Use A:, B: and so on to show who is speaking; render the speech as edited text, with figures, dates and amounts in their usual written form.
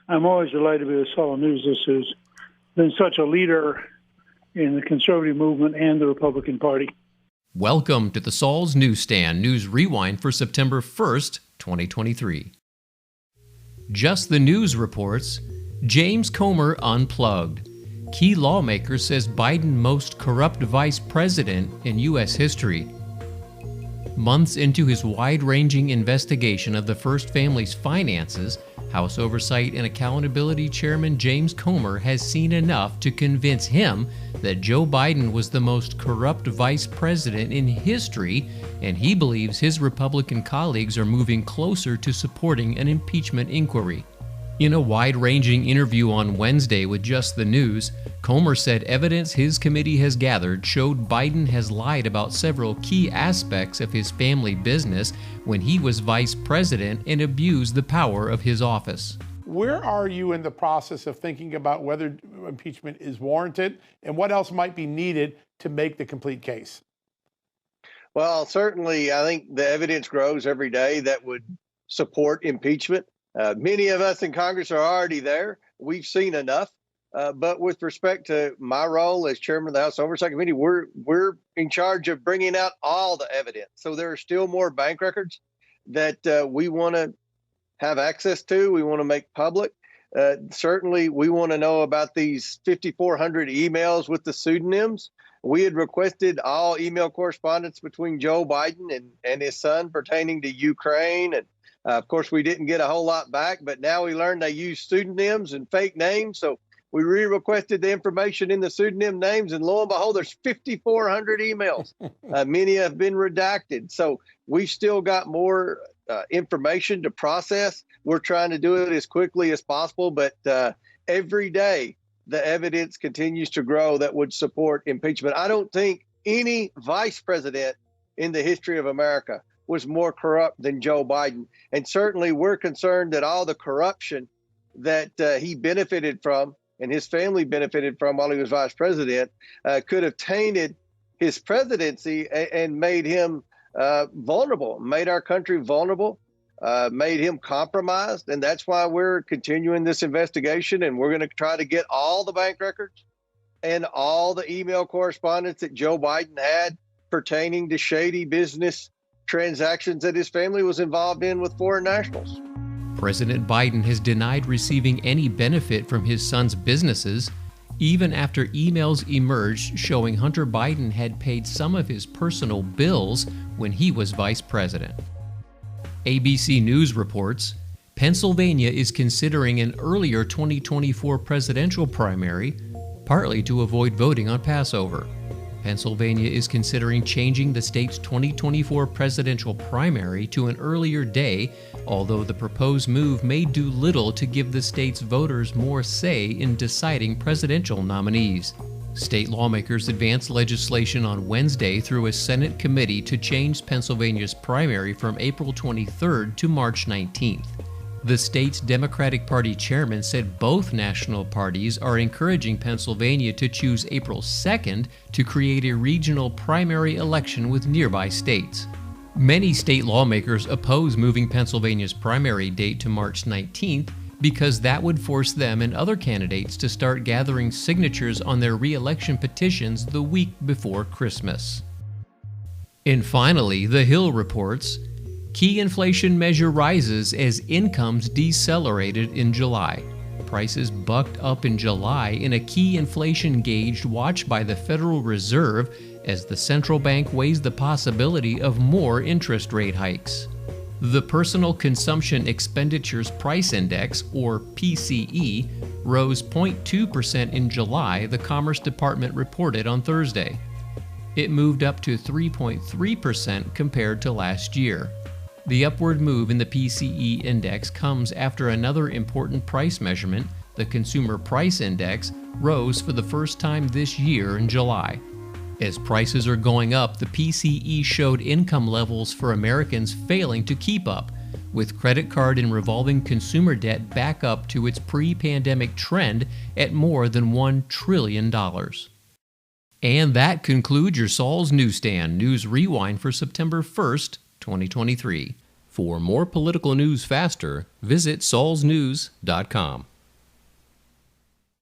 A: I'm always delighted to be with Saul News. This has been such a leader in the conservative movement and the Republican Party.
B: Welcome to the Saul's Newsstand News Rewind for September 1st, 2023. Just the News reports, James Comer unplugged. Key lawmaker says Biden most corrupt vice president in U.S. history. Months into his wide-ranging investigation of the First Family's finances, House Oversight and Accountability Chairman James Comer has seen enough to convince him that Joe Biden was the most corrupt vice president in history, and he believes his Republican colleagues are moving closer to supporting an impeachment inquiry. In a wide-ranging interview on Wednesday with Just the News, Comer said evidence his committee has gathered showed Biden has lied about several key aspects of his family business when he was vice president and abused the power of his office.
C: Where are you in the process of thinking about whether impeachment is warranted and what else might be needed to make the complete case?
D: Well, certainly, I think the evidence grows every day that would support impeachment. Many of us in Congress are already there. We've seen enough. But with respect to my role as chairman of the House Oversight Committee, we're in charge of bringing out all the evidence. So there are still more bank records that we want to have access to. We want to make public. Certainly, we want to know about these 5,400 emails with the pseudonyms. We had requested all email correspondence between Joe Biden and his son pertaining to Ukraine. And of course, we didn't get a whole lot back, but now we learned they use pseudonyms and fake names. So we re-requested the information in the pseudonym names, and lo and behold, there's 5,400 emails. Many have been redacted. So we've still got more information to process. We're trying to do it as quickly as possible, but every day the evidence continues to grow that would support impeachment. I don't think any vice president in the history of America was more corrupt than Joe Biden. And certainly we're concerned that all the corruption that he benefited from and his family benefited from while he was vice president could have tainted his presidency and made him vulnerable, made our country vulnerable, made him compromised. And that's why we're continuing this investigation, and we're going to try to get all the bank records and all the email correspondence that Joe Biden had pertaining to shady business transactions that his family was involved in with foreign nationals.
B: President Biden has denied receiving any benefit from his son's businesses, even after emails emerged showing Hunter Biden had paid some of his personal bills when he was vice president. ABC News reports, Pennsylvania is considering an earlier 2024 presidential primary, partly to avoid voting on Passover. Pennsylvania is considering changing the state's 2024 presidential primary to an earlier day, although the proposed move may do little to give the state's voters more say in deciding presidential nominees. State lawmakers advanced legislation on Wednesday through a Senate committee to change Pennsylvania's primary from April 23rd to March 19th. The state's Democratic Party chairman said both national parties are encouraging Pennsylvania to choose April 2nd to create a regional primary election with nearby states. Many state lawmakers oppose moving Pennsylvania's primary date to March 19th because that would force them and other candidates to start gathering signatures on their re-election petitions the week before Christmas. And finally, The Hill reports, key inflation measure rises as incomes decelerated in July. Prices bucked up in July in a key inflation gauge watched by the Federal Reserve as the central bank weighs the possibility of more interest rate hikes. The Personal Consumption Expenditures Price Index, or PCE, rose 0.2% in July, the Commerce Department reported on Thursday. It moved up to 3.3% compared to last year. The upward move in the PCE index comes after another important price measurement, the Consumer Price Index, rose for the first time this year in July. As prices are going up, the PCE showed income levels for Americans failing to keep up, with credit card and revolving consumer debt back up to its pre-pandemic trend at more than $1 trillion. And that concludes your Saul's Newsstand News Rewind for September 1st, 2023. For more political news faster, visit saulsnews.com.